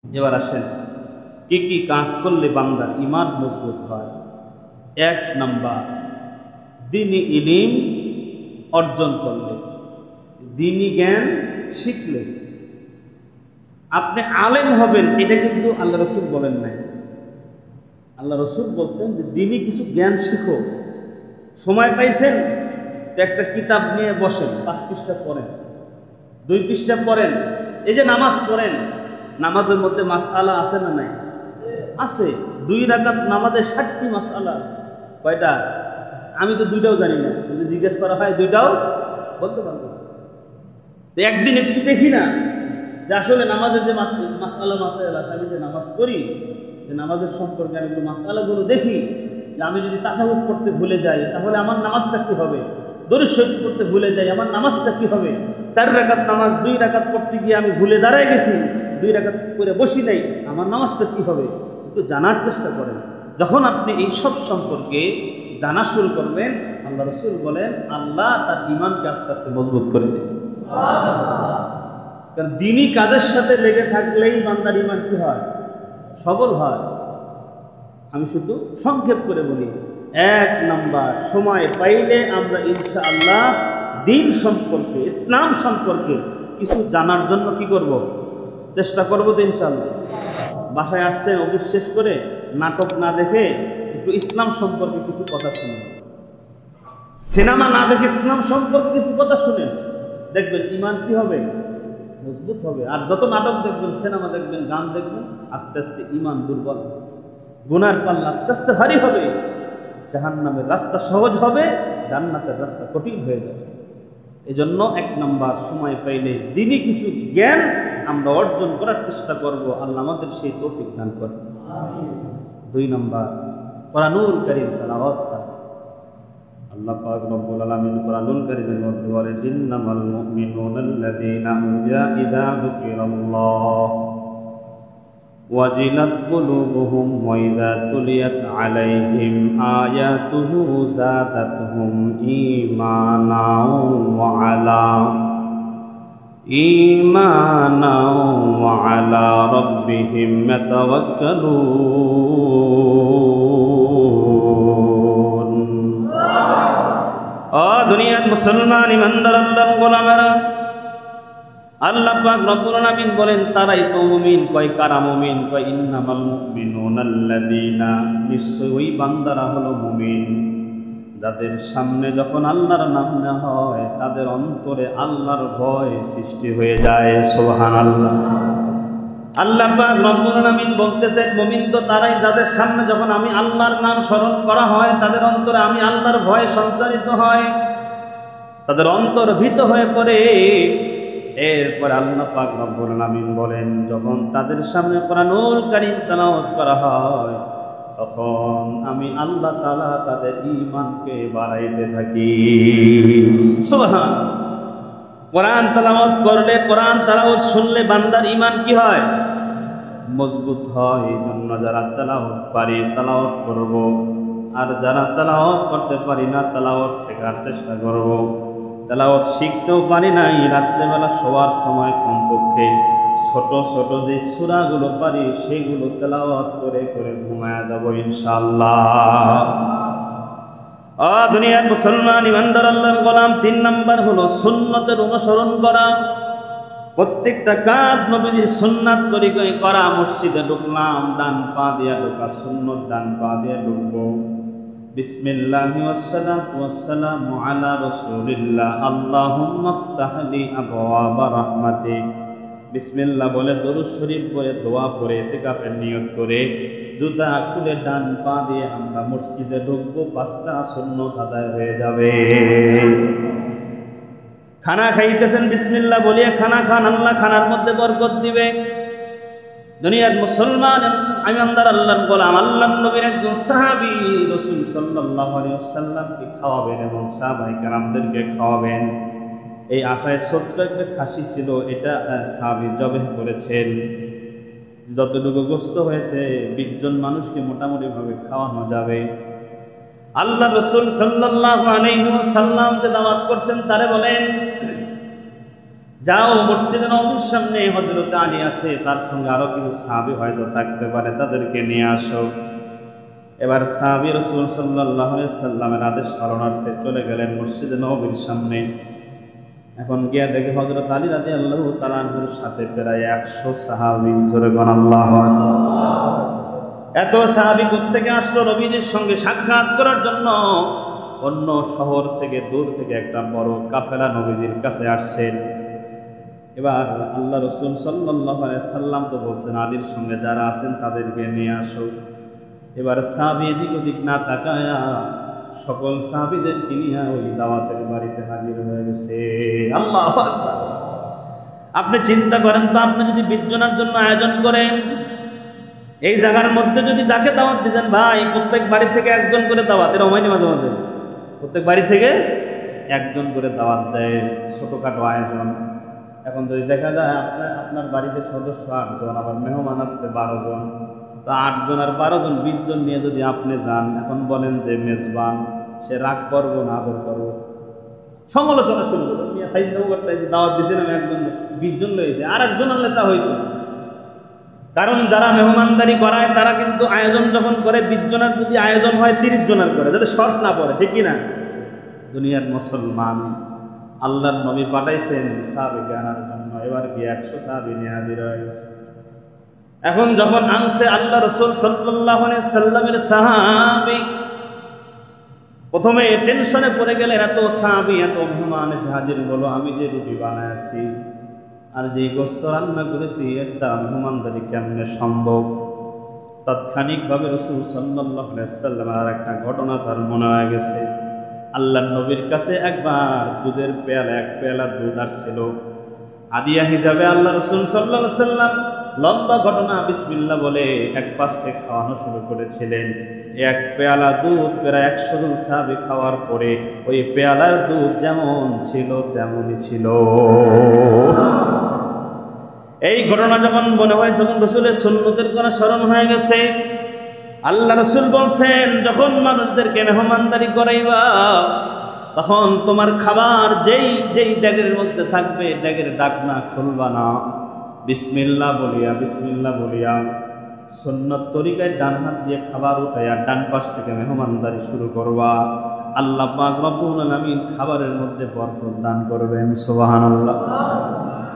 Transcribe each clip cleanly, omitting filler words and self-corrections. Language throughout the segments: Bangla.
এবার আসেন কি কি কাজ করলে বান্দার ঈমান মজবুত হয়। 1 নাম্বার, দ্বীনি ইলম অর্জন করলে, দ্বীনি জ্ঞান শিখলে। আপনি আলেম হবেন এটা কিন্তু আল্লাহ রসুল বলেন নাই। আল্লাহ রসুল বলছেন যে দ্বীনি কিছু জ্ঞান শিখো। সময় পাইছেন তো একটা কিতাব নিয়ে বসেন, 5 পৃষ্ঠা পড়েন, 2 পৃষ্ঠা পড়েন। এই যে নামাজ পড়েন, নামাজের মধ্যে মাসআলা আছে না নাই? আছে। 2 রাকাত নামাজে 60টি মাসআলা আছে। কয়টা? আমি তো 2টাও জানি না। যদি জিজ্ঞেস করা হয় 2টাও বলতে পারবো। তো একদিন একটু দেখি না যে আসলে নামাজের যে মাসআলা মাসাইল আছে, আমি যে নামাজ পড়ি, যে নামাজের সম্পর্কে আমি একটু মাসআলাগুলো দেখি। যে আমি যদি তাশাহুদ করতে ভুলে যাই তাহলে আমার নামাজটা কি হবে? দরুদ শরীফ পড়তে ভুলে যাই আমার নামাজটা কি হবে? 4 রাকাত নামাজ 2 রাকাত পড়তে গিয়ে আমি ভুলে দাঁড়ায় গেছি, 2 রাকাত করে বসি নাই, আমার নামাজটা কি হবে? একটু জানার চেষ্টা করেন। যখন আপনি এইসব সম্পর্কে জানা শুরু করবেন, আল্লাহ রসুল বলেন আল্লাহ তার ঈমানকে আস্তে আস্তে মজবুত করে দেবে। কারণ দ্বীনি কাজের সাথে লেগে থাকলেই বান্দার ঈমান কি হয়? সবল হয়। আমি শুধু সংক্ষেপ করে বলি। 1 নাম্বার, সময় পাইলে আমরা ইনশাআল্লাহ দ্বীন সম্পর্কে, ইসলাম সম্পর্কে কিছু জানার জন্য কি করব? চেষ্টা করব তো ইনশাআল্লাহ। বাসায় আসছেন অফিস শেষ করে, নাটক না দেখে একটু ইসলাম সম্পর্কে কিছু কথা শুনেন। সিনেমা না দেখে ইসলাম সম্পর্কে কিছু কথা শুনেন, দেখবেন ঈমান কি হবে? মজবুত হবে। আর যত নাটক দেখবেন, সিনেমা দেখবেন, গান দেখবেন, আস্তে আস্তে ঈমান দুর্বল হবে, গুনার পাল্লা আস্তে আস্তে ভারী হবে, জাহান্নামের রাস্তা সহজ হবে, জান্নাতের রাস্তা কঠিন হয়ে যাবে। এজন্য 1 নাম্বার, সময় পাইলে দ্বীনি কিছু জ্ঞান আমরা অর্জন করার চেষ্টা করব। আল্লাহ আমাদের সেই তৌফিক দান করেন। 2 নাম্বার, কোরআনুল কারীম তেলাওয়াত করা। আল্লাহ পাক রব্বুল আলামিন কোরআনুল কারীমের মধ্যে বলেন, ইন্নামাল মুমিনুনা আল্লাযীনা ইযা যুকিরাল্লাহ ওয়াজিলাত কুলুবুহুম ওয়া ইযা তুলিয়াত আলাইহিম আয়াতুহু যাদাতহুম ঈমানাও ওয়া আলা রাব্বিহিম ইয়াতাওয়াক্কালুন। ও দুনিয়ার মুসলমান ইমানদার আল্লাহর গোলামেরা, আল্লাহ পাক রব্বুল আলামিন বলেন তারাই তো মুমিন। কয় কারা মুমিন? কয় ইন্নামাল মুমিনুনা আল্লাযীনা, নিশ্চয় ওই বান্দারা হলো মুমিন যাদের সামনে যখন আল্লাহর নাম নেওয়া হয় তাদের অন্তরে আল্লাহর ভয় সৃষ্টি হয়ে যায়। সুবহানাল্লাহ। আল্লাহ পাক রব্বুল আলামিন বলতেছেন মুমিন তো তারাই যাদের সামনে যখন আমি আল্লাহর নাম স্মরণ করা হয় তাদের অন্তরে আমি আল্লাহর ভয় সঞ্চারিত হয়, তাদের অন্তর ভীত হয়ে পড়ে। এরপর আল্লাহ পাক রব্বুল আলামিন বলেন যখন তাদের সামনে কোরআনুল কারীম তেলাওয়াত করা হয় তখন আমি আল্লাহ তাআলা তাদের ঈমানকে বাড়াইতে থাকি। সুবহানাল্লাহ। কোরআন তেলাওয়াত করলে, কোরআন তেলাওয়াত শুনলে বান্দার ঈমান কি হয়? মজবুত হয়। এই জন্য যারা তেলাওয়াত পারি তেলাওয়াত করব, আর যারা তেলাওয়াত করতে পারি না তেলাওয়াত শেখার চেষ্টা করব। তেলাওয়াত শিখতেও পারি নাই, রাত্রেবেলা শোয়ার সময় কমপক্ষে ছোট ছোট যে সূরাগুলো পারি সেগুলো তেলাওয়াত করে করে ঘুমায়া যাব ইনশাআল্লাহ। দুনিয়ার মুসলমান ইমানদার আল্লাহর গোলাম, 3 নাম্বার হলো সুন্নতের অনুসরণ করা। প্রত্যেকটা কাজ নবীর সুন্নাত তরিকায় করা। মসজিদে ঢুকলাম, ডান পা দিয়ে ঢোকা সুন্নত, ডান পা দিয়ে ঢুকবো। বিসমিল্লাহি ওয়াসসালাতু ওয়াসসালামু আলা রাসূলিল্লাহ, আল্লাহুম্মা ইফতাহ লি আবওয়াবা রাহমাতিক। বিসমিল্লাহ বলে দরুদ শরীফ পড়ে দোয়া পড়ে ইতিকাফের নিয়ত করে জুতা খুলে ডান পা দিয়ে আমরা মসজিদে ঢুকবো। 5টা সুন্নত আদায় হয়ে যাবে। খানা খাইতেছেন, বিসমিল্লাহ বলিয়ে খানা খান, আল্লাহ খানার মধ্যে বরকত দিবে। দুনিয়ার মুসলমান ইমানদার আল্লাহর গোলাম, আল্লাহর নবীর একজন সাহাবী রাসূল সাল্লাল্লাহু আলাইহি ওয়াসাল্লামকে খাওয়াবেন এবং সাহাবায়ে কেরামদেরকে খাওয়াবেন। এই আশায় ছোট্ট একটা খাসি ছিল, এটা সাহাবী জবেহ করেছেন। যতটুকু গোশত হয়েছে 20 জন মানুষকে মোটামুটি ভাবে খাওয়ানো যাবে। আল্লাহ রাসূল সাল্লাল্লাহু আলাইহি ওয়াসাল্লাম যে দাওয়াত করছেন তারে বলেন যাও মসজিদে নববীর সামনে হযরত আলী আছে, তার সঙ্গে আরো কিছু সাহাবী হয়তো থাকতে পারে, তাদেরকে নিয়ে আসো। এবার সাহাবী রাসূল সাল্লাল্লাহু আলাইহি সাল্লামের আদেশ পালনার্থে চলে গেলেন মসজিদে নববীর সামনে। এখন গিয়ে দেখে হযরত আলী রাদিয়াল্লাহু তাআলা আনহুর সাথে প্রায় 100 সাহাবী। জোরে বলেন আল্লাহু আকবার। এত সাহাবী কোত্থেকে আসলো নবীজির সঙ্গে সাক্ষাৎ করার জন্য? অন্য শহর থেকে, দূর থেকে একটা বড় কাফেলা নবীজির কাছে আসছেন। এবার আল্লাহ রাসূল সাল্লাল্লাহু আলাইহি সাল্লাম তো বলছেন আলীর সঙ্গে যারা আছেন তাদেরকে নিয়ে আসো। এবার সাহাবী এদিক ওদিক না তাকায়া সকল সাহাবীদেরকে নিয়ে ওই দাওয়াতের বাড়িতে হাজির হয়ে গেছে। আল্লাহু আকবার। আপনি চিন্তা করেন তো, আপনি যদি 20 জনের জন্য আয়োজন করেন, এই জায়গার মধ্যে যদি যাকে দাওয়াত দিয়েছেন, ভাই প্রত্যেক বাড়ি থেকে একজন করে দাওয়াত, এরা হয়নি মাঝে মাঝে প্রত্যেক বাড়ি থেকে একজন করে দাওয়াত দেয়, ছোটখাটো আয়োজন। এখন যদি দেখা যায় আপনার বাড়িতে সদস্য 8 জন, আবার মেহমান আসছে 12 জন, তো 8 জন আর 12 জন 20 জন নিয়ে যদি আপনি যান, এখন বলেন যে মেজবান সে রাগ করবো না আদর করবো? সমালোচনা শুরু করবো, দাওয়াত দিয়েছেন আমি একজন 20 জন লয়েছে, আর একজন আনলে তা হইতো। কারণ যারা মেহমানদারি করায় তারা কিন্তু আয়োজন যখন করে 20 জনের যদি আয়োজন হয় 30 জনের করে, যাতে শর্ট না পড়ে, ঠিক কিনা? দুনিয়ার মুসলমান আল্লাহর নবী পাঠাইছেন সাহাবীকে আনার জন্য, এবার কি 100 সাহাবী নিয়ে হাজির হয়ে গেছে। এখন যখন আনছে আল্লাহ রাসূল সাল্লাল্লাহু আলাইহি সাল্লামের সাহাবী, প্রথমে টেনশনে পড়ে গেলেন, এত সাহাবী এত মেহমান হাজির হলো, আমি যে রুটি বানাইছি আর যে গোশত রান্না করেছি এর দ্বারা মেহমানদারি কেমনে সম্ভব? তাৎক্ষণিকভাবে রাসূল সাল্লাল্লাহু আলাইহি সাল্লামের আর একটা ঘটনা তার মনে হয়ে গেছে। আল্লাহর নবীর কাছে একবার দুধের পেয়ালা, 1 পেয়ালা দুধ আসছিল হাদিয়া হিসাবে। আল্লাহ রাসূল সাল্লাল্লাহু আলাইহি সাল্লাম লম্বা ঘটনা বিসমিল্লাহ বলে এক পাশ থেকে খাওয়ানো শুরু করেছিলেন। 1 পেয়ালা দুধ প্রায় 100 জন সাহাবী খাওয়ার পরে ওই পেয়ালার দুধ যেমন ছিল তেমনই ছিল। এই ঘটনা যখন মনে হয়, যখন রাসূলের সুন্নতের কথা স্মরণ হয়ে গেছে, আল্লাহ রাসূল বলছেন যখন মানুষদেরকে মেহমানদারি করাইবা তখন তোমার খাবার যেই ডেগের মধ্যে থাকবে, ডেগের ঢাকনা খুলবা না, বিসমিল্লাহ বলিয়া সুন্নত তরিকায় ডান হাত দিয়ে খাবার উঠাইয়া ডান পাশ থেকে মেহমানদারি শুরু করবা। আল্লাহ পাক রব্বুল আলামিন খাবারের মধ্যে বরকত দান করবেন। সুবহানাল্লাহ।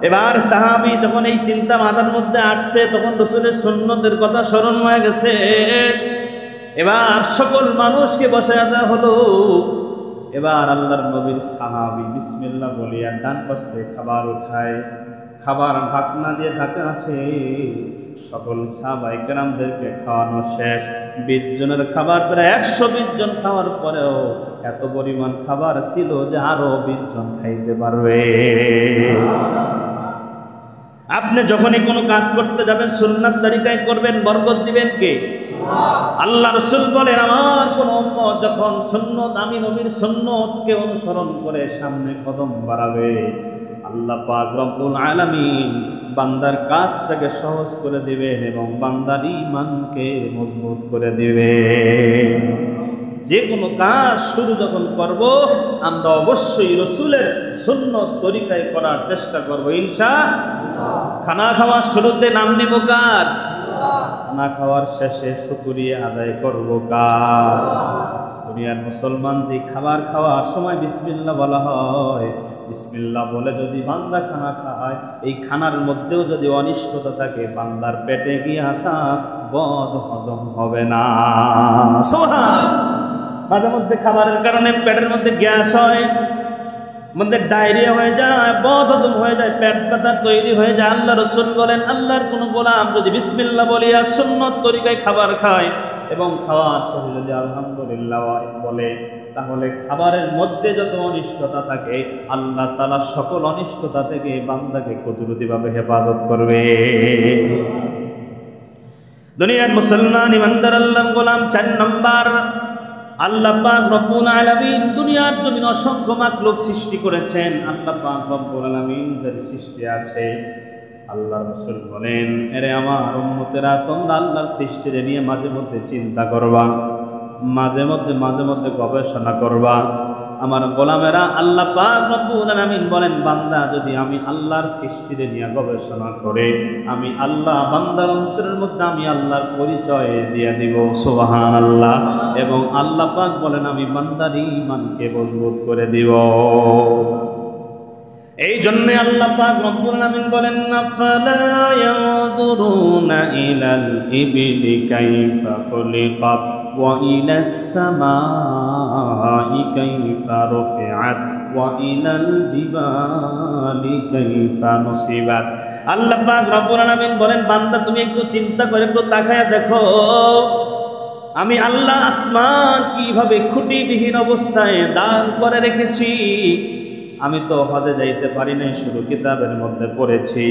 এবার সাহাবী যখন এই চিন্তা মাথার মধ্যে আসছে, তখন রাসূলের সুন্নতের কথা স্মরণ হয়ে গেছে। এবার সকল মানুষকে বসায় দেওয়া হলো। এবার আল্লাহর নবীর সাহাবী বিসমিল্লাহ বলিয়া ডান পাশ থেকে খাবার উঠায়, খাবার ঢাকনা দিয়ে ঢাকা আছে। সকল সাহাবায়ে কেরামদেরকে খাওয়ানো শেষ। 20 জনের খাবার প্রায় 120 জন খাওয়ার পরেও এত পরিমাণ খাবার ছিল যে আরো 20 জন খাইতে পারবে। আপনি যখনই কোনো কাজ করতে যাবেন সুন্নাত তরিকায় করবেন, বরকত দিবেন কে? আল্লাহ রাসূল বলেন আমার কোন উম্মত যখন সুন্নত, আমি নবীর সুন্নতকে অনুসরণ করে সামনে কদম বাড়াবে, আল্লাহ পাক রব্বুল আলামিন বান্দার কাজটাকে সহজ করে দিবেন এবং বান্দার ঈমানকে মজবুত করে দিবেন। যে কোনো কাজ শুরু যখন করব আমরা অবশ্যই রাসূলের সুন্নত তরিকায় করার চেষ্টা করব ইনশাআল্লাহ। খানা খাওয়ার শুরুতে নাম নেব কার? খানা খাওয়ার শেষে শুকরিয়া আদায় করব কার? দুনিয়ার মুসলমান যে খাবার খাওয়ার সময় বিসমিল্লাহ বলা হয়, বিসমিল্লাহ বলে যদি বান্দা খানা খায়, এই খানার মধ্যেও যদি অনিষ্টতা থাকে বান্দার পেটে গিয়া তা বদ হজম হবে না। সুবহানাল্লাহ। মাঝে মধ্যে খাবারের কারণে পেটের মধ্যে গ্যাস হয়, মধ্যে ডায়রিয়া হয়ে যায়, বদ হজম হয়ে যায়, পেট ব্যথা তৈরি হয়ে যায়। আল্লাহ রাসূল বলেন আল্লাহর কোন গোলাম যদি বিসমিল্লাহ বলিয়া সুন্নত তরিকায় খাবার খায় এবং খাওয়ার শেষে যদি আলহামদুলিল্লাহ বলে, তাহলে খাবারের মধ্যে যত অনিষ্টতা থাকে আল্লাহ তাআলা সকল অনিষ্টতা থেকে বান্দাকে কুদরতিভাবে হেফাজত করবে। দুনিয়ার মুসলমান ইমানদার আল্লাহর গোলাম 4 নাম্বার, আল্লাহ পাক রব্বুল আলামিন দুনিয়ার জমিন অসংখ্য মাখলুক সৃষ্টি করেছেন। আল্লাহ পাক রব্বুল আলামিন যার সৃষ্টি আছে, আল্লাহ রাসূল বলেন এরে আমার উম্মতেরা তোমরা আল্লাহর সৃষ্টিকে নিয়ে মাঝে মধ্যে চিন্তা করবা, মাঝে মধ্যে গবেষণা করবা। আমার গোলামেরা, আল্লাহ পাক রব্বুল আলামিন বলেন, বান্দা যদি আমি আল্লাহর সৃষ্টিতে নিয়ে গবেষণা করে আমি আল্লাহ বান্দার অন্তরের মধ্যে আমি আল্লাহর পরিচয় দিয়ে দিব, সুবহানাল্লাহ। এবং আল্লাহ পাক বলেন আমি বান্দার ঈমানকে মজবুত করে দিব। এই জন্য আল্লাহ পাক রব্বুল আলামিন বলেন, আফালা ইয়ানজুরুনা ইলাল ইবলি কাইফা খুলিকাত ওয়া ইলাস সামাই কাইফা রুফিআত ওয়া ইলাল জিবালি কাইফা নুসিবাত। আল্লাহ পাক রব্বুল আলামিন বলেন, বান্দা তুমি একটু চিন্তা করে একটু তাকায়া দেখো, আমি আল্লাহ আসমান কিভাবে খুঁটিবিহীন অবস্থায় দান করে রেখেছি। আমি তো হজে যাইতে পারি নাই, শুধু কিতাবের মধ্যে পড়েছি।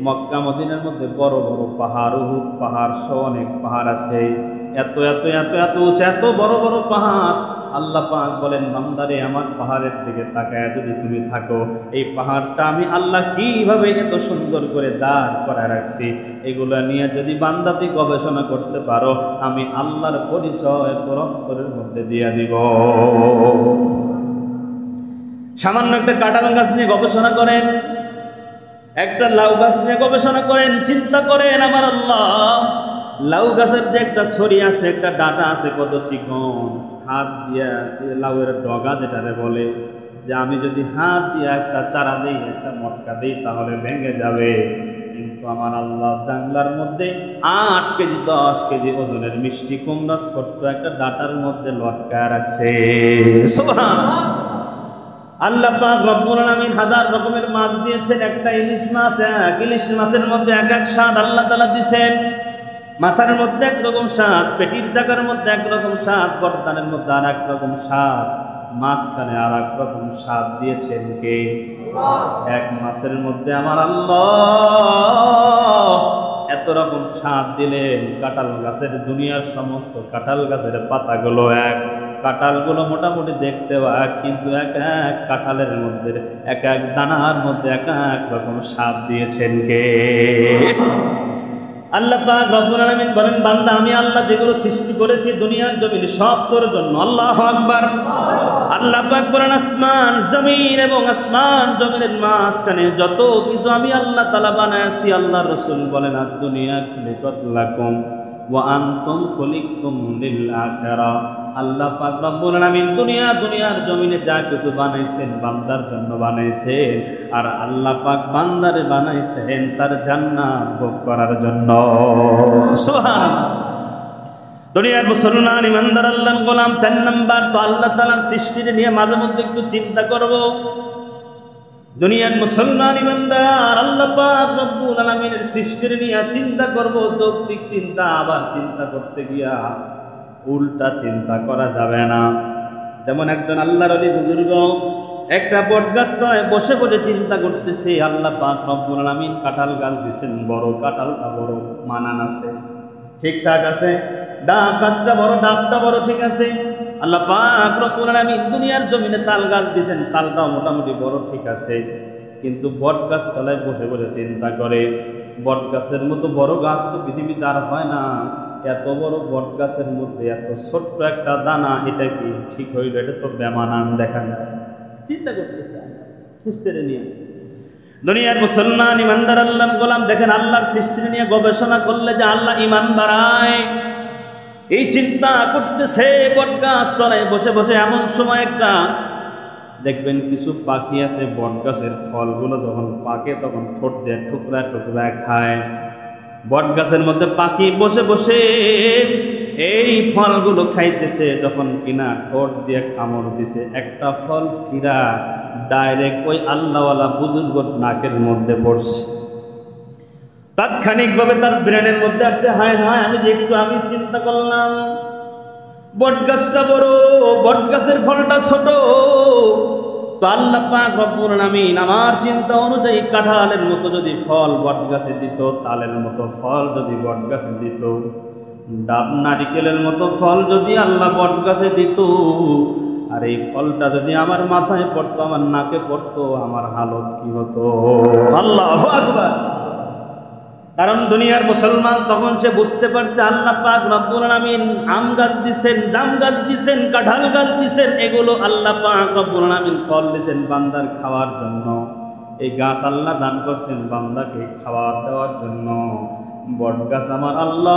মক্কা মদিনার মধ্যে বড় বড় পাহাড়, উহুদ পাহাড় সহ অনেক পাহাড় আছে, এত এত এত এত উঁচু, এত বড় বড় পাহাড়। আল্লাহ পাক বলেন, বান্দারে আমার পাহাড়ের দিকে তাকায় যদি তুমি থাকো, এই পাহাড়টা আমি আল্লাহ কিভাবে এত সুন্দর করে দাঁড় করায় রাখছি, এগুলো নিয়ে যদি বান্দা তুই গবেষণা করতে পারো, আমি আল্লাহর পরিচয় তোর অন্তরের মধ্যে দিয়ে দিব। সামান্য একটা কাঁঠাল গাছ নিয়ে গবেষণা করেন, একটা লাউ গাছ নিয়ে গবেষণা করেন, চিন্তা করেন আমার আল্লাহ লাউ গাছের যে একটা ছড়ি আছে, একটা ডাটা আছে, কত চিকন, হাত দিয়া লাউয়ের ডগা যেটারে বলে, যে আমি যদি হাত দিয়ে একটা চারা দিই, একটা মটকা দিই, তাহলে ভেঙে যাবে। কিন্তু আমার আল্লাহ জানলার মধ্যে 8 কেজি 10 কেজি ওজনের মিষ্টি কুমড়া ছোট্ট একটা ডাটার মধ্যে লটকায় রাখছে, সুবহানাল্লাহ। আল্লাহ পাক রব্বুল আলামিন হাজার রকমের মাছ দিয়েছেন, একটা ইলিশ মাছ, এক ইলিশ মাছের মধ্যে এক এক স্বাদ আল্লাহ তাআলা দিয়েছেন। মাথার মধ্যে একরকম স্বাদ, পেটির জায়গার মধ্যে একরকম স্বাদ, গর্দানের মধ্যে আর একরকম স্বাদ, মাঝখানে আর একরকম স্বাদ দিয়েছেন কে? এক মাছের মধ্যে আমার আল্লাহ এত রকম স্বাদ দিলেন। কাঁঠাল গাছের, দুনিয়ার সমস্ত কাঁঠাল গাছের পাতাগুলো এক, কাঁঠালগুলো মোটামুটি দেখতে এক, কিন্তু এক এক কাঁঠালের মধ্যে এক এক দানার মধ্যে এক এক রকম স্বাদ দিয়েছেন কে? আল্লাহ পাক রব্বুল আলামিন বলেন, বান্দা আমি আল্লাহ যেগুলো সৃষ্টি করেছি দুনিয়ার জমিন সব তোর জন্য। আল্লাহু আকবার। আল্লাহ পাক বলেন, আসমান জমিন এবং আসমান জমিনের মাঝখানে যত কিছু আমি আল্লাহ তাআলা বানাইছি, আল্লাহ রাসূল বলেন, আদ-দুনিয়া খুলিকাত লাকুম ওয়া আনতুম খুলিকতুম লিল আখিরাহ। আল্লাহ পাক রব্বুল আলামিন দুনিয়ার জমিনে যা কিছু বানাইছেন বান্দার জন্য বানাইছেন, আর আল্লাহ পাক বান্দারে বানাইছেন তার জান্নাত ভোগ করার জন্য, সুবহানাল্লাহ। দুনিয়ার মুসলমান ইমানদার আল্লাহর গোলাম 4 নাম্বার তো আল্লাহ তাআলার সৃষ্টিকে নিয়ে মাঝে মধ্যে একটু চিন্তা করব। দুনিয়ার মুসলমান ইমানদার আল্লাহ পাক রব্বুল আলামিনের সৃষ্টিকে নিয়ে চিন্তা করব, যৌক্তিক চিন্তা। আবার চিন্তা করতে গিয়া উল্টা চিন্তা করা যাবে না। যেমন একজন আল্লাহর ওলি বুজুর্গ একটা বটগাছ নয় বসে বসে চিন্তা করতেছে, আল্লাহ পাক রব্বুল আলামিন কাঁঠাল গাছ দিয়েছেন, বড় কাঁঠালটা বড় মানান আছে, ঠিকঠাক আছে, ডাব গাছটা বড়, ডাবটা বড়, ঠিক আছে। আল্লাহ পাক রব্বুল আলামিন দুনিয়ার জমিনে তাল গাছ দিয়েছেন, তালটাও মোটামুটি বড়, ঠিক আছে। কিন্তু বট গাছ তলায় বসে বসে চিন্তা করে, বট গাছের মতো বড় গাছ তো পৃথিবীতে আর হয় না, এত বড় বট গাছের মধ্যে এত ছোট্ট একটা দানা, এটা কি ঠিক হইল? এটা তো বেমানান দেখা যায়। চিন্তা করতেছে সৃষ্টিরে নিয়ে। দুনিয়ার মুসলমান ইমানদার আল্লাহর গোলাম দেখেন, আল্লাহর সৃষ্টি নিয়ে গবেষণা করলে যে আল্লাহ ইমান বাড়ায়, এই চিন্তা করতেছে বট গাছ তলায় বসে বসে। এমন সময় একটা দেখবেন কিছু পাখি আছে বট গাছের ফলগুলো যখন পাকে তখন ঠোঁট দিয়ে টুকরা টুকরা খায়। বট গাছের মধ্যে পাখি বসে বসে এই ফলগুলো খাইতেছে, যখন কিনা ঠোঁট দিয়ে কামড় দিছে, একটা ফল ছিঁড়া ডাইরেক্ট ওই আল্লাহওয়ালা বুজুর্গ নাকের মধ্যে পড়ছে। তাৎক্ষণিকভাবে তার ব্রেনের মধ্যে আসছে, হায় হায়, আমি যে একটু আমি চিন্তা করলাম বট গাছটা বড়, বট গাছের ফলটা ছোট, তো আল্লাহ পাক রব্বুল আলামিন আমার চিন্তা অনুযায়ী কাঁঠালের মতো যদি ফল বট গাছে দিত, তালের মতো ফল যদি বট গাছে দিত, ডাব নারিকেলের মতো ফল যদি আল্লাহ বট গাছে দিত, আর এই ফলটা যদি আমার মাথায় পড়তো, আমার নাকে পড়তো, আমার হালত কি হতো? আল্লাহু আকবার। কারণ দুনিয়ার মুসলমান তখন সে বুঝতে পারছে আল্লাহ পাক রব্বুল আলামিন আম গাছ দিচ্ছেন, জাম গাছ দিচ্ছেন, কাঁঠাল গাছ দিচ্ছেন, এগুলো আল্লাহ পাক রব্বুল আলামিন ফল দিচ্ছেন বান্দার খাওয়ার জন্য। এই গাছ আল্লাহ দান করছেন বান্দাকে খাবার দেওয়ার জন্য। বট গাছ আমার আল্লাহ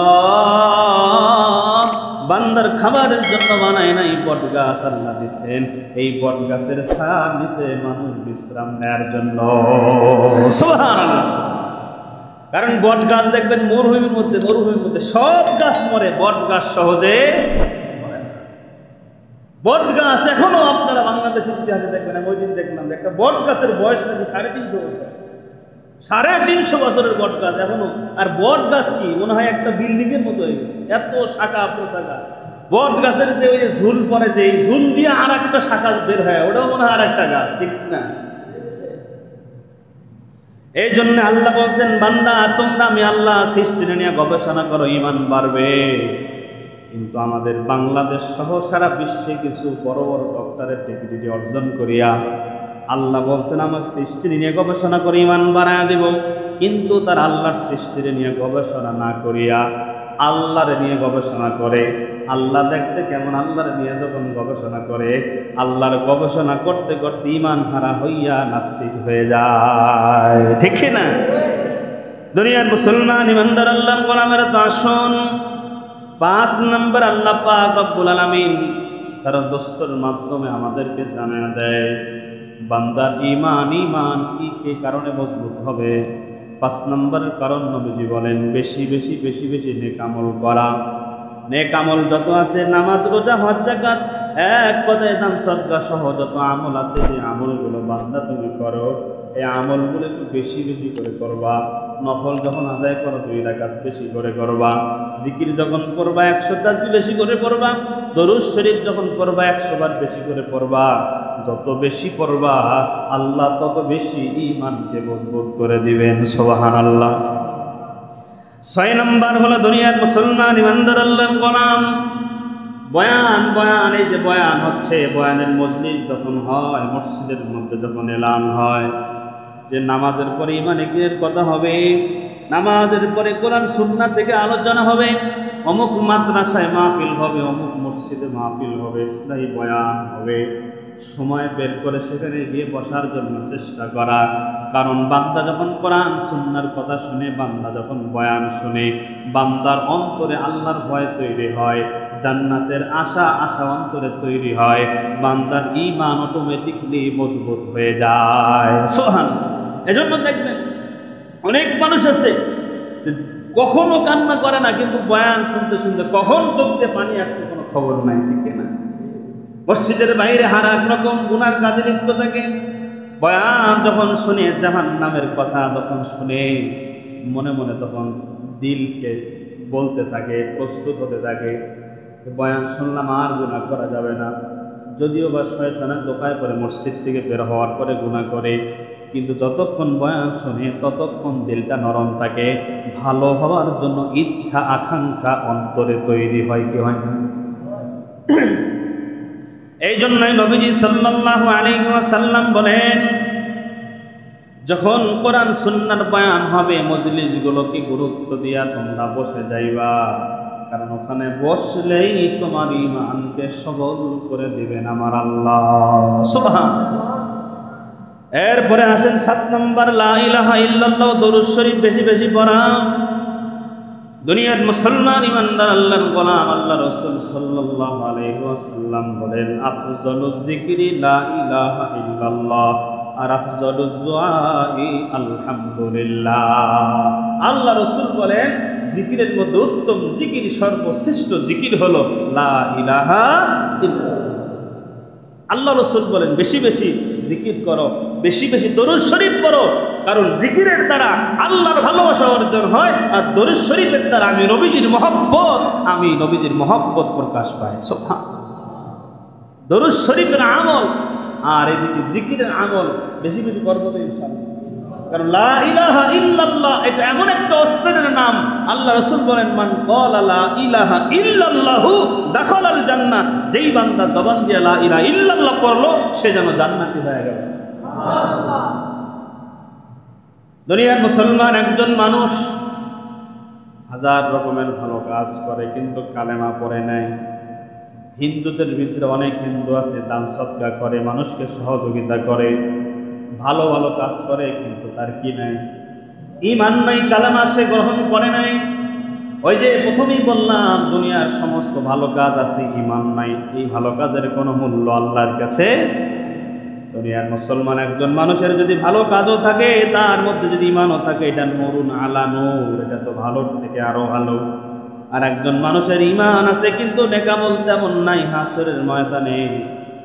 বান্দার খাবারের জন্য বানায় নাই, বট গাছ আল্লাহ দিচ্ছেন এই বট গাছের ছায়া দিছে মানুষ বিশ্রাম নেওয়ার জন্য। সুবহানাল্লাহ। কারণ বট গাছ দেখবেন মরুভূমির মধ্যে সব গাছ মরে, বট গাছ সহজে মরে না। বট গাছ এখনো আপনারা বাংলাদেশের ইতিহাসে দেখবেন, আমি ওই দিন দেখলাম একটা বট গাছের বয়স নাকি 350 বছর, 350 বছরের বট গাছ এখনো। আর বট গাছ কি মনে হয় একটা বিল্ডিং এর মতো হয়ে গেছে, এত শাখা প্রশাখা। বট গাছের যে ওই যে ঝুল পরে, যে এই ঝুল দিয়ে আর একটা শাখা বের হয়, ওটাও মনে হয় আর একটা গাছ, ঠিক না? এই জন্য আল্লাহ বলছেন বান্দা তোমরা আমি আল্লাহ সৃষ্টি নিয়ে গবেষণা করো, ঈমান বাড়বে। কিন্তু আমাদের বাংলাদেশ সহ সারা বিশ্বে কিছু বড় বড় ডক্টরের ডিগ্রি অর্জন করিয়া আল্লাহ বলছেন আমার সৃষ্টি নিয়ে গবেষণা করে ঈমান বাড়ায় দেব, কিন্তু তার আল্লাহর সৃষ্টি নিয়ে গবেষণা না করিয়া আল্লাহর নিয়ে গবেষণা করে। আল্লাহ দেখতে কেমন, আল্লাহর নিয়ে যখন গবেষণা করে, আল্লাহর গবেষণা করতে করতে ঈমান হারা হইয়া নাস্তিক হয়ে যায়, ঠিক না? দুনিয়ার মুসলমান ইমানদার আল্লাহর গোলামেরা তো আসুন 5 নম্বর আল্লাহ পাক রব্বুল আলামিন তার দোস্তর মাধ্যমে আমাদেরকে জানিয়ে দেয় বান্দার ঈমান কি কারণে মজবুত হবে। 5 নম্বরের কারণ নবীজি বলেন বেশি নেক আমল করা। নেক আমল যত আছে, নামাজ, রোজা, হজ, যাকাত, এক কথায় দান সদকা সহ যত আমল আছে, যে আমলগুলো বান্দা তুমি করো, এই আমলগুলো একটু বেশি করে করবা। নফল যখন আদায় করো 2 রাকাত বেশি করে করবা। জিকির যখন করবা 100 তাসবিহ বেশি করে পড়বা। দরুদ শরীফ যখন পড়বা 100 বার বেশি করে পড়বা। যত বেশি পড়বা আল্লাহ তত বেশি ঈমানকে মজবুত করে দিবেন। সুবহানাল্লাহ। 6 নম্বর হলো দুনিয়ার মুসলমান ইমানদার আল্লাহর গোলাম বয়ান। এই যে বয়ান হচ্ছে, বয়ানের মজলিস যখন হয়, মসজিদের মধ্যে যখন এলান হয় যে নামাজের পরে ঈমানের কথা হবে, নামাজের পরে কোরআন সুন্নাহ থেকে আলোচনা হবে, অমুক মাদ্রাসায় মাহফিল হবে, অমুক মসজিদে মাহফিল হবে, ইসলামী বয়ান হবে, সময় বের করে সেখানে গিয়ে বসার জন্য চেষ্টা করা। কারণ বান্দা যখন কোরআন সুন্নাহর কথা শুনে, বান্দা যখন বয়ান শুনে, বান্দার অন্তরে আল্লাহর ভয় তৈরি হয়, জান্নাতের আশা অন্তরে তৈরি হয়, বান্দার ঈমান অটোমেটিকলি মজবুত হয়ে যায়। সুবহানাল্লাহ। এজন্য দেখবেন অনেক মানুষ আছে কখনো কান্না করে না, কিন্তু বয়ান শুনতে শুনতে কখন চোখ দিয়ে পানি আসছে কোনো খবর নাই, ঠিক না? মসজিদের বাইরে হার এক রকম গুনার কাজে লিপ্ত থাকে। বয়ান যখন শুনে, জাহান্নামের কথা যখন শুনে, মনে মনে তখন দিলকে বলতে থাকে, প্রস্তুত হতে থাকে, বয়ান শুনলাম আর গুনাহ করা যাবে না। যদিও বা শয়তানের দোকায় পরে মসজিদ থেকে বের হওয়ার পরে গুনাহ করে, কিন্তু যতক্ষণ বয়ান শুনে ততক্ষণ দিলটা নরম থাকে, ভালো হওয়ার জন্য ইচ্ছা আকাঙ্ক্ষা অন্তরে তৈরি হয়, কি হয় না? এই জন্যই নবীজি সাল্লাল্লাহু আলাইহি ওয়াসাল্লাম বলেন যখন কোরআন সুন্নাহর বয়ান হবে, মজলিসগুলোকে গুরুত্ব দিয়া তোমরা বসে যাইবা, কারণ ওখানে বসলেই তোমার ঈমানকে সবল করে দিবেন আমার আল্লাহ। সুবহানাল্লাহ। এরপরে আসেন 7 নম্বর, লা ইলাহা ইল্লাল্লাহ, দরুদ শরীফ বেশি পড়া। দুনিয়ার মুসলমান ইমানদার আল্লাহর গোলাম আল্লাহ রাসূল সাল্লাল্লাহু আলাইহি ওয়াসাল্লাম বলেন আফজালুজ যিকরি লা ইলাহা ইল্লাল্লাহ আর আফজালুজ দুআই আলহামদুলিল্লাহ। আল্লাহ রাসূল বলেন জিকিরের মধ্যে উত্তম জিকির, সর্বশ্রেষ্ঠ জিকির হলো লা ইলাহা ইল্লাল্লাহ। আল্লাহ রাসূল বলেন বেশি জিকির করো, বেশি দরুদ শরীফ পড়ো, কারণ জিকিরের দ্বারা আল্লাহর ভালোবাসা অর্জন হয়, আর দরুদ শরীফের দ্বারা আমি নবীজির মহব্বত প্রকাশ পায়। সুবহানাল্লাহ। দরুদ শরীফের আমল আর এদিকে জিকিরের আমল বেশি করবো তো ইনশাআল্লাহ। কারণ লা ইলাহা ইল্লাল্লাহ এটা এমন একটা অস্ত্রের নাম, আল্লাহ রাসূল বলেন মান ক্বালা লা ইলাহা ইল্লাল্লাহু দাখালাল জান্নাহ, যেই বান্দা জবান দিয়ে লা ইলাহা ইল্লাল্লাহ পড়লো সে যেন জান্নাতি হয়ে গেল। সুবহানাল্লাহ। দুনিয়ার মুসলমান একজন মানুষ হাজার রকমের ভালো কাজ করে কিন্তু কালেমা পড়ে নাই। হিন্দুদের ভিতরে অনেক হিন্দু আছে দান সৎকার করে, মানুষকে সহযোগিতা করে, ভালো ভালো কাজ করে, কিন্তু তার কি নাই? ঈমান নাই, কালেমা সে গ্রহণ করে নাই। ওই যে প্রথমেই বললাম দুনিয়ার সমস্ত ভালো কাজ আছে, ঈমান নাই, এই ভালো কাজের কোনো মূল্য আল্লাহর কাছে। দুনিয়ার মুসলমান একজন মানুষের যদি ভালো কাজও থাকে, তার মধ্যে যদি ঈমানও থাকে, এটা নূরুন আলা নূর, এটা তো ভালোর থেকে আরো ভালো। আর একজন মানুষের ঈমান আছে কিন্তু নেকামল তেমন নাই, হাসরের ময়দানে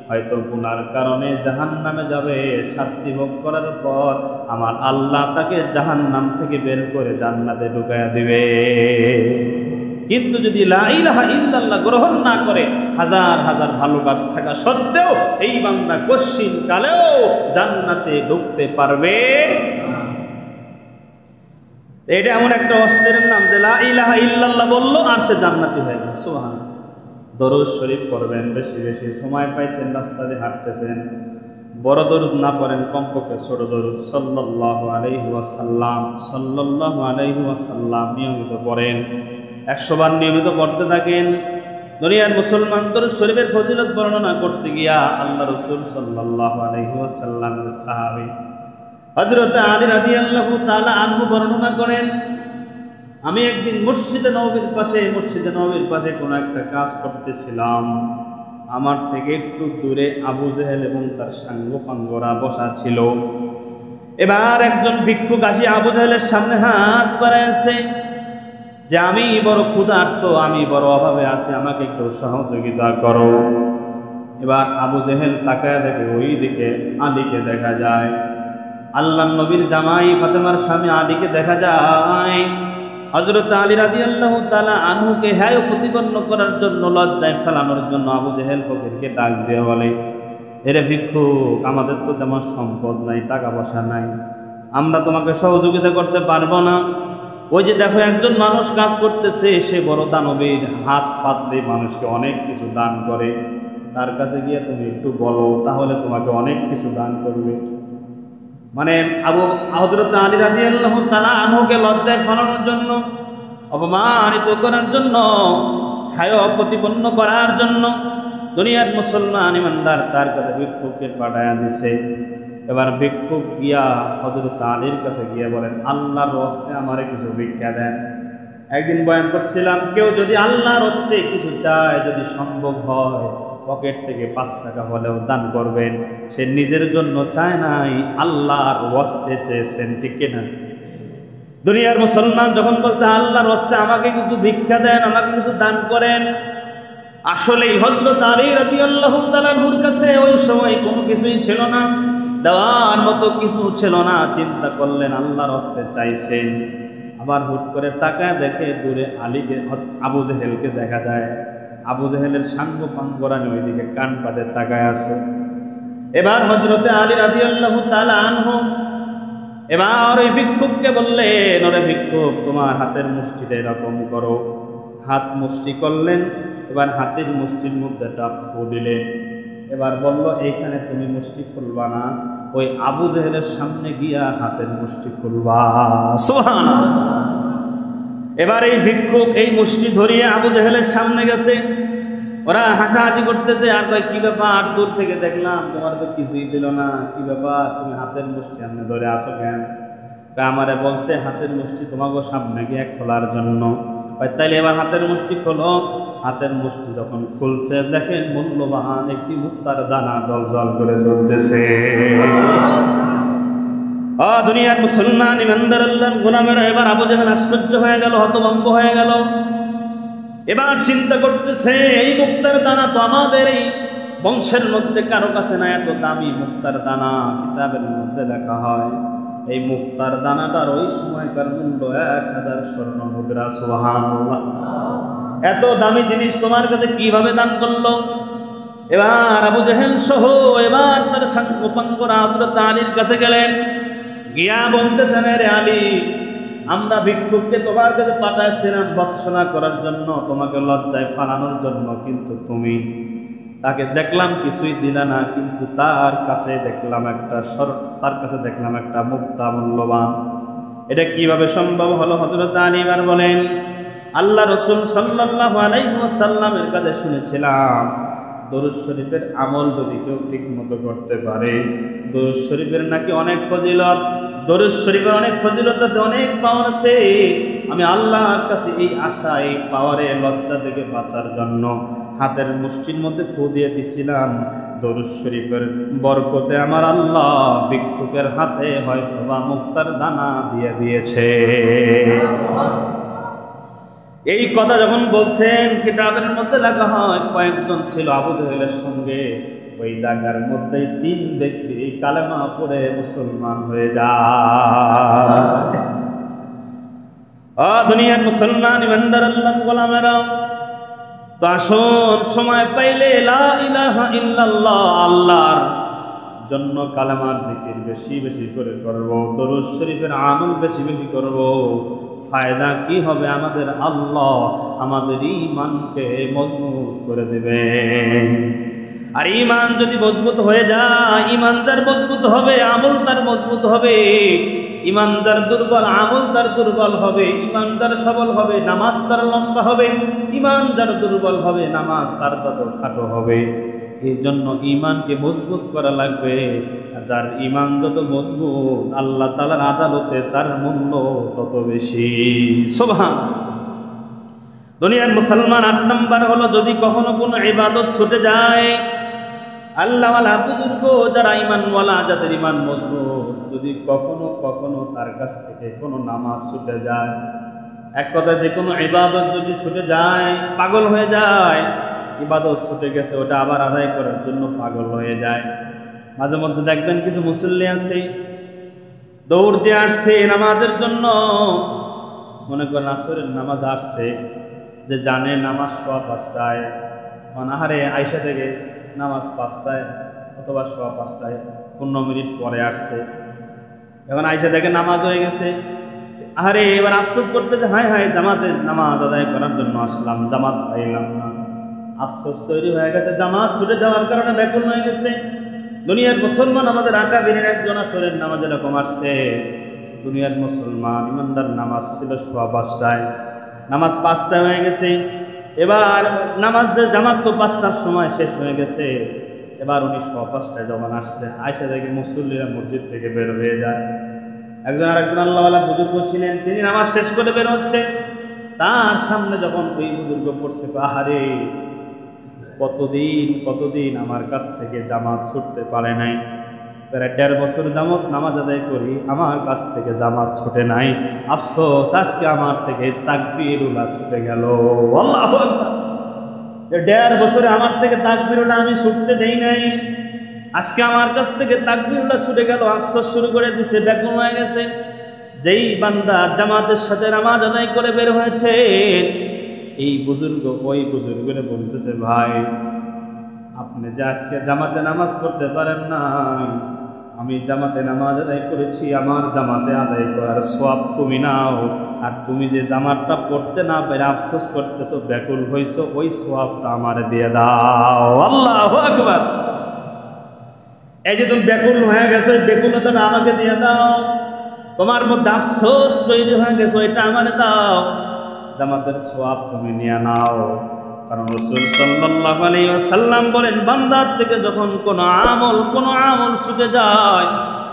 হয়তো গুনার কারণে জাহান্নামে যাবে, শাস্তি ভোগ করার পর আমার আল্লাহ তাকে জাহান্নাম থেকে বের করে জান্নাতে ঢুকায়া দিবে। কিন্তু যদি লা ইলাহা ইল্লাল্লাহ গ্রহণ না করে, হাজার হাজার ভালো কাজ থাকা সত্ত্বেও এই বান্দা কশিন কালেও জান্নাতে ঢুকতে পারবে। এটা এমন একটা অস্ত্রের নাম যে লা ইলাহা ইল্লাল্লাহ বললো আর সে জান্নাতি হয়ে গেল। সুবহানাল্লাহ। দরুদ শরীফ পড়বেন বেশি বেশি, সময় পাইছেন রাস্তা দিয়ে হাঁটতেছেন, বড় দরুদ না পড়েন কমপক্ষে ছোট দরুদ সাল্লাল্লাহু আলাইহি ওয়াসাল্লাম সাল্লাল্লাহু আলাইহি ওয়াসাল্লাম নিয়মিত পড়েন, 100 বার নিয়মিত পড়তে থাকেন। দুনিয়ার মুসলমান দরুদ শরীফের ফজিলত বর্ণনা করতে গিয়া আল্লাহ রাসূল সাল্লাল্লাহু আলাইহি ওয়াসাল্লামের সাহাবী হযরত আলী রাদিয়াল্লাহু তাআলা আনহু বর্ণনা করেন, আমি একদিন মসজিদে নববীর পাশে কোনো একটা কাজ করতেছিলাম। আমার থেকে একটু দূরে আবু জেহেল এবং তার সাঙ্গপাঙ্গরা বসা ছিল। এবার একজন ভিক্ষুক আসি আবু জেহেলের সামনে হাত বাড়াইছে যে আমি বড় ক্ষুধার্ত, আমি বড় অভাবে আছি, আমাকে একটু সহযোগিতা করো। এবার আবু জেহেল তাকায় দেখে ওই দিকে আলীকে দেখা যায়, আল্লাহর নবীর জামাই ফাতেমার স্বামী আলীকে দেখা যায়। হযরত আলী রাদিয়াল্লাহু তাআলা আনহুকে হেয় প্রতিপন্ন করার জন্য, লজ্জায় ফেলানোর জন্য আবু জেহেল ফকিরকে ডাক দিয়ে বলে, এরে ভিক্ষুক, আমাদের তো তেমন সম্পদ নাই, টাকা পয়সা নাই, আমরা তোমাকে সহযোগিতা করতে পারবো না। ওই যে দেখো একজন মানুষ কাজ করতেছে, সে বড় দানবীর, হাত পাতলে মানুষকে অনেক কিছু দান করে, তার কাছে গিয়ে তুমি একটু বলো, তাহলে তোমাকে অনেক কিছু দান করবে। মানে হযরত আলী রাদিয়াল্লাহু তাআলা আনহুকে লজ্জায় ফেলানোর জন্য, অপমানিত করার জন্য, হায় প্রতিপন্ন করার জন্য দুনিয়ার মুসলমান ইমানদার তার কাছে ভিক্ষুককে পাঠায়া দিছে। এবার ভিক্ষুক গিয়া হযরত আলীর কাছে গিয়ে বলেন, আল্লাহর রাস্তায় আমারে কিছু ভিক্ষা দেন। একদিন বয়ান করছিলাম, কেউ যদি আল্লাহর রাস্তায় কিছু চায়, যদি সম্ভব হয় পকেট থেকে 5 টাকা হলেও দান করবেন। সে নিজের জন্য চায় নাই, আল্লাহর ওয়াস্তে চেয়েছেন, ঠিক কিনা? দুনিয়ার মুসলমান যখন বলছে আল্লাহর ওয়াস্তে আমাকে কিছু ভিক্ষা দেন, আমাকে কিছু দান করেন, আসলেই হযরত আলী রাদিয়াল্লাহু তাআলার কাছে ওই সময় কোনো কিছুই ছিল না, দেওয়ার মতো কিছু ছিল না। চিন্তা করলেন আল্লাহর ওয়াস্তে চাইছেন। আবার হুট করে তাকায় দেখে দূরে আলীকে, আবু জেহেলকে দেখা যায়। আবু জেহেলের সাঙ্গপাঙ্গরা ওইদিকে কান পাতে তাকায় আছে। এবার হযরতে আলী রাদিয়াল্লাহু তাআলা আনহু এবার ওই ভিক্ষুককে বললেন, ওরে ভিক্ষুক, তোমার হাতের মুষ্টিটা এরকম করো। হাত মুষ্টি করলেন, এবার হাতের মুষ্টির মধ্যে একটা ফু দিলেন। এবার বলল, এইখানে তুমি মুষ্টি খুলবা না, ওই আবু জেহেলের সামনে গিয়া হাতের মুষ্টি খুলবা। সুবহানাল্লাহ। এবার এই ভিক্ষুক এই মুষ্টি ধরিয়ে আবু জেহেলের সামনে গেছে। ওরা হাসাহাসি করতেছে, আর কয় কি ব্যাপার, দূর থেকে দেখলাম তোমার তো কিছুই দিল না, কি ব্যাপার, তুমি হাতের মুষ্টি আপনি ধরে আসো কেন? আমারে বলছে হাতের মুষ্টি তোমাকে সামনে গিয়ে খোলার জন্য। তাইলে এবার হাতের মুষ্টি খোলো। হাতের মুষ্টি যখন খুলছে, দেখেন মূল্যবান একটি মুক্তার দানা জল জল করে চলতেছে। দুনিয়ার মুসলমান ইমানদার আল্লাহর গোলামেরা এবার আবু জেহেল আশ্চর্য হয়ে গেল, হতভম্ব হয়ে গেল। এবার চিন্তা করতেছে, এই মুক্তার দানা তো আমাদের এই বংশের মধ্যে কারো কাছে না, এত দামি মুক্তার দানা। কিতাবের মধ্যে লেখা হয় এই মুক্তার দানাটার ওই সময়কার মূল্য 1000 স্বর্ণ মুদ্রা। সুবহানাল্লাহ। এত দামি জিনিস তোমার কাছে কিভাবে দান করলো? এবার আবু জেহেল সহ এবার তার সাঙ্গপাঙ্গরা হযরত আলীর কাছে গেলেন, গিয়া বলতেছেন, রে আলী, আমরা ভিক্ষুককে তোমার কাছে পাঠাইছিলাম ভৎসনা করার জন্য, তোমাকে লজ্জায় ফালানোর জন্য, কিন্তু তুমি তাকে দেখলাম কিছুই দিলা না, কিন্তু তার কাছে দেখলাম একটা মুক্তা মূল্যবান। এটা কিভাবে সম্ভব হলো? হযরত আলী এবার বলেন, আল্লাহ রাসূল সাল্লাল্লাহু আলাইহি ওয়াসাল্লামের কাছে শুনেছিলাম দরুদ শরীফের আমল যদি কেউ ঠিক মতো করতে পারে, দরুদ শরীফের নাকি অনেক ফজিলত, দরুদ শরীফের অনেক ফজিলত আছে, অনেক পাওয়ার আছে। আমি আল্লাহর কাছে এই আশা, এই পাওয়ারে লজ্জা থেকে বাঁচার জন্য হাতের মুষ্টির মধ্যে ফু দিয়ে দিছিলাম। দরুদ শরীফের বরকতে আমার আল্লাহ ভিক্ষুকের হাতে হয়তোবা মুক্তার দানা দিয়ে দিয়েছে। এই কথা যখন বলছেন কিতাবের মধ্যে লেখা হয় কয়েকজন ছিল আবু জাহেলের সঙ্গে, ওই জায়গার মধ্যে 3 ব্যক্তি কালেমা পড়ে মুসলমান হয়ে যায়। দুনিয়ার মুসলমান ইমানদার আল্লাহর গোলামেরা, তো আসুন সময় পাইলে লা ইলাহা ইল্লাল্লাহ আল্লাহর জন্য কালেমার জিকির বেশি বেশি করে করব, দরুদ শরীফের আমল বেশি বেশি করব। ফায়দা কি হবে? আমাদের আল্লাহ আমাদের ঈমানকে মজবুত করে দেবেন। আর ঈমান যদি মজবুত হয়ে যায়, ঈমান যার মজবুত হবে আমল তার মজবুত হবে। ঈমান যার দুর্বল আমল তার দুর্বল হবে। ঈমান যার সবল হবে নামাজ তার লম্বা হবে। ঈমান যার দুর্বল হবে নামাজ তার তত খাটো হবে। এই জন্য ঈমানকে মজবুত করা লাগবে। যার ঈমান যত মজবুত আল্লাহ তাআলার আদালতে তার মূল্য তত বেশি। সুবহানাল্লাহ। দুনিয়ার মুসলমান 8 নম্বর হলো যদি কখনো কোনো ইবাদত ছুটে যায়, আল্লাহওয়ালা বুজুর্গ যারা ঈমানওয়ালা, যাদের ঈমান মজবুত, যদি কখনো কখনো তার কাছ থেকে কোনো নামাজ ছুটে যায়, এক কথা যে কোনো ইবাদত যদি ছুটে যায়, পাগল হয়ে যায়, ইবাদত ছুটে গেছে ওটা আবার আদায় করার জন্য পাগল হয়ে যায়। মাঝে মধ্যে দেখবেন কিছু মুসল্লি আছে দৌড় দিয়ে আসছে নামাজের জন্য, মনে করেন আসরের নামাজ আসছে, যে জানে নামাজ 5:15, অনাহারে আইসা থেকে নামাজ 5টায় অথবা 5:15 15 মিনিট পরে আসছে, এখন আইসা দেখে নামাজ হয়ে গেছে। আরে এবার আফসোস করতেছে, হায় হায় জামাতের নামাজ আদায় করার জন্য আসলাম, জামাত পাইলাম না। আফসোস তৈরি হয়ে গেছে, জামাত ছুটে যাওয়ার কারণে ব্যাকুল হয়ে গেছে। দুনিয়ার মুসলমান আমাদের আকাবিরের একজন আসরের নামাজ এরকম আসছে, দুনিয়ার মুসলমান ইমানদার নামাজ ছিল 5:15, নামাজ 5টায় হয়ে গেছে। এবার নামাজ জামাত তো 5টার সময় শেষ হয়ে গেছে, এবার উনি 5:15 যখন আসছে, আয়সা দেখে মুসল্লিরা মসজিদ থেকে বের হয়ে যায়। একজন আরেকজন আল্লাহওয়ালা বুজুর্গ ছিলেন, তিনি নামাজ শেষ করে বের হচ্ছে, তার সামনে যখন ওই বুজুর্গ পড়ছে, আহারে কতদিন আমার কাছ থেকে জামাত ছুটতে পারে নাই, প্রায় 1.5 বছর জামাত নামাজ আদায় করি, আমার কাছ থেকে জামাত ছুটে নাই, আফসোস আজকে আমার থেকে তাকবীরুল্লাহ ছুটে গেল। আল্লাহু আকবার। 1.5 বছরে আমার থেকে তাকবীরুল্লাহ আমি ছুটতে দেই নাই, আজকে আমার কাছ থেকে তাকবীরুল্লাহ ছুটে গেল, আফসোস শুরু করে দিছে, ব্যাকুল হয়ে গেছে। যেই বান্দা জামাতের সাথে নামাজ আদায় করে বের হয়েছে, এই বুজুর্গ ওই বুজুর্গরে বলতেছে, ভাই আপনি যে আজকে জামাতে নামাজ পড়তে পারেন না, আমি জামাতে নামাজ আদায় করেছি, আমার জামাতে আদায় করার সওয়াব তুমি নাও, আর তুমি যে জামাতটা পড়তে না পেরে আফসোস করতেছো, ব্যাকুল হইছো, ওই সওয়াবটা আমারে দিয়ে দাও। আল্লাহু আকবার। এই যে তুমি ব্যাকুল হয়ে গেছো, এই ব্যাকুলতাটা আমাকে দিয়ে দাও, তোমার মধ্যে আফসোস তৈরি হয়ে গেছে, এটা আমারে দাও, জামাতের সওয়াব তুমি নিয়ে নাও। কারণ রাসূল সাল্লাল্লাহু আলাইহি ওয়াসাল্লাম বলেন, বান্দার থেকে যখন কোনো আমল ছুটে যায়,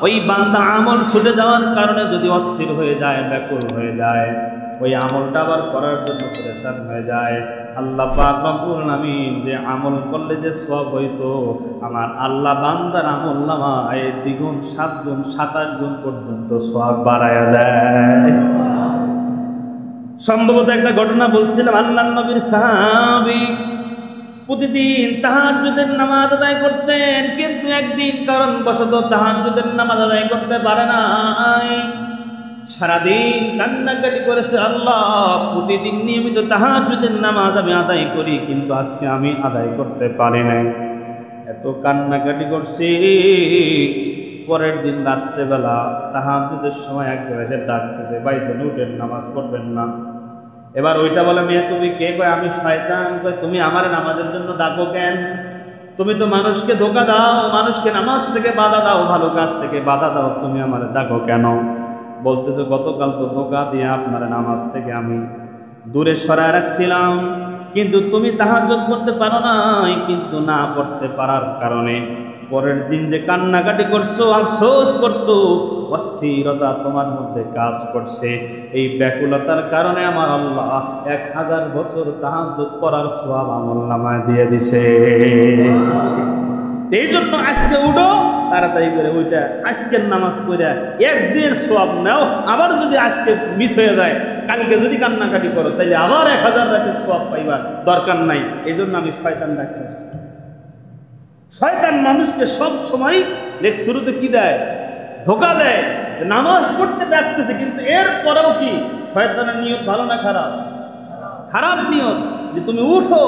ওই বান্দা আমল ছুটে যাওয়ার কারণে যদি অস্থির হয়ে যায়, ব্যাকুল হয়ে যায়, ওই আমলটা আবার করার জন্য পরেশান হয়ে যায়, আল্লাহ পাক রব্বুল আলামিন যে আমল করলে যে সওয়াব হইতো, আমার আল্লাহ বান্দার আমল নামায় 2 গুণ 7 গুণ 27 গুণ পর্যন্ত সওয়াব বাড়ায়া দেয়। সম্ভবত একটা ঘটনা বলছিলাম, আল্লাহর নবীর সাহাবী প্রতিদিন তাহাজ্জুদের নামাজ আদায় করতেন, কিন্তু একদিন কারণবশত তাহাজ্জুদের নামাজ আদায় করতে পারে নাই, সারাদিন কান্নাকাটি করেছে, আল্লাহ প্রতিদিন নিয়মিত তাহাজ্জুদের নামাজ আমি আদায় করি, কিন্তু আজকে আমি আদায় করতে পারি নাই। এত কান্নাকাটি করছি, পরের দিন রাত্রেবেলা তাহাজ্জুদের সময় একজন এসে ডাকতেছে, ভাইজান উঠেন, নামাজ পড়বেন না। এবার ওইটা বলে, মেয়ে তুমি কে? কয় আমি শয়তান। কয় তুমি আমার নামাজের জন্য ডাকো কেন? তুমি তো মানুষকে ধোঁকা দাও, মানুষকে নামাজ থেকে বাধা দাও, ভালো কাজ থেকে বাধা দাও, তুমি আমার ডাকো কেন? বলতেছে, গতকাল তো ধোঁকা দিয়ে আপনার নামাজ থেকে আমি দূরে সরায় রাখছিলাম, কিন্তু তুমি তাহাজ্জুদ করতে পারো নাই। কিন্তু না পড়তে পারার কারণে পরের দিন যে কান্নাকাটি করছো, আফসোস করছো, অস্থিরতা তোমার মধ্যে কাজ করছে, এই ব্যাকুলতার কারণে আমার আল্লাহ 1000 বছর তাহাজ্জুদ পড়ার সওয়াব আমলনামায় দিয়ে দিছে। এই জন্য আজকে উঠো, তাড়াতাড়ি করে ওইটা আজকের নামাজ পড়ে একদিনের সওয়াব নাও। আবার যদি আজকে মিস হয়ে যায়, কালকে যদি কান্নাকাটি করো, তাইলে আবার 1000 রাতের সওয়াব পাইবার দরকার নাই। এই জন্য আমি শয়তান ডাকি। শয়তান মানুষকে সব সময় দেখ শুরুতে কি দেয়, ধোঁকা দেয়, নামাজ পড়তে ডাকতেছে, কিন্তু এর পরেও কি শয়তানের নিয়ত ভালো না খারাপ? খারাপ নিয়ত, যে তুমি উঠো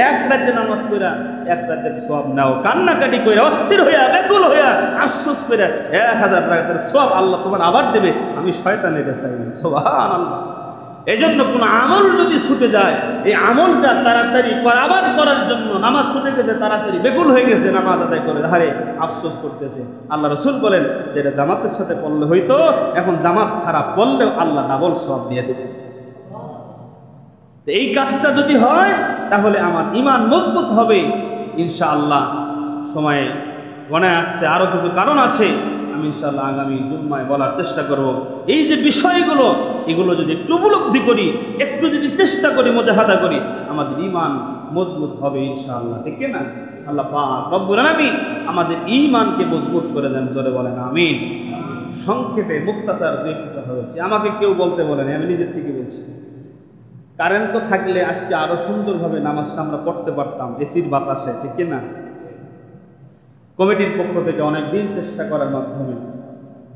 এক রাতে নামাজ পড়া 1 রাতের সওয়াব নাও, কান্নাকাটি করে অস্থির হইয়া ব্যাকুল হইয়া আফসোস করে 1000 রাতের সওয়াব আল্লাহ তোমার আবার দেবে। আমি শয়তানের কাছে চাই। সুবহানাল্লাহ। এই জন্য কোন আমল যদি ছুটে যায়, এই আমলটা তাড়াতাড়ি আবার করার জন্য, নামাজ ছুটে গেছে তাড়াতাড়ি বেকুল হয়ে গেছে, নামাজ আদায় করে হারে আফসোস করতেছে। আল্লাহ রাসূল বলেন যেটা জামাতের সাথে পড়লে হইতো, এখন জামাত ছাড়া পড়লেও আল্লাহ ডাবল সওয়াব দিয়ে দেবে। এই কাজটা যদি হয় তাহলে আমার ঈমান মজবুত হবে ইনশাআল্লাহ। সময়ে গণে আসছে, আরো কিছু কারণ আছে, আমি ইনশাআল্লাহ আগামী জুম্মায় বলার চেষ্টা করব। এই যে বিষয়গুলো, এগুলো যদি একটু উপলব্ধি করি, একটু যদি চেষ্টা করি, মুজাহাদা করি, আমাদের ঈমান মজবুত হবে ইনশাআল্লাহ। ঠিক না? আল্লাহ পাক রব্বুল আলামিন আমাদের ঈমানকে মজবুত করে দেন, জোরে বলেন আমিন। সংক্ষেপে মুক্তাসার দুই একটি কথা বলছি, আমাকে কেউ বলতে বলেনি, আমি নিজের থেকে বলছি। কারেন্ট তো থাকলে আজকে আরো সুন্দরভাবে নামাজটা আমরা পড়তে পারতাম, এসির বাতাসে। ঠিক না? কমিটির পক্ষ থেকে অনেকদিন চেষ্টা করার মাধ্যমে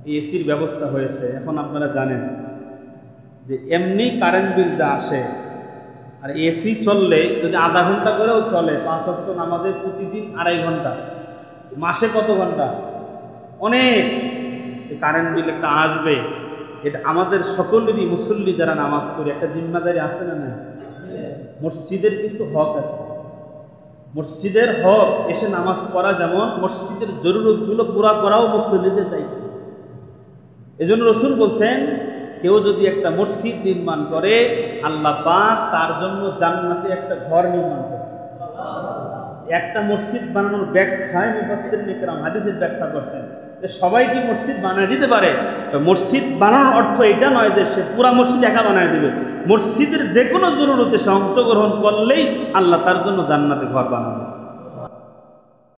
এই এসির ব্যবস্থা হয়েছে। এখন আপনারা জানেন যে এমনি কারেন্ট বিল যা আসে, আর এসি চললে যদি আধা ঘন্টা করেও চলে, 5 ওয়াক্ত নামাজে প্রতিদিন 2.5 ঘন্টা, মাসে কত ঘন্টা? অনেক। কারেন্ট বিল একটা আসবে, এটা আমাদের সকলেরই, মুসল্লি যারা নামাজ পড়ে, একটা জিম্মাদারি আছে না? না, মসজিদের কিন্তু হক আছে। মসজিদের হক এসে নামাজ পড়া, যেমন মসজিদের জরুরতগুলো পুরা করাও মুসল্লিদের দায়িত্ব। এজন্য রাসূল বলছেন, কেউ যদি একটা মসজিদ নির্মাণ করে, আল্লাহ পাক তার জন্য জান্নাতে একটা ঘর নির্মাণ করে। একটা মসজিদ বানানোর ব্যাখ্যায় মুফাসসিরিন ইকরাম হাদিসের ব্যাখ্যা করছেন যে সবাই কি মসজিদ বানিয়ে দিতে পারে? মসজিদ বানানোর অর্থ এটা নয় যে সে পুরা মসজিদ একা বানিয়ে দিবে। মসজিদের যে কোনো জরুরতে সে অংশগ্রহণ করলেই আল্লাহ তার জন্য জান্নাতে ঘর বানাবে।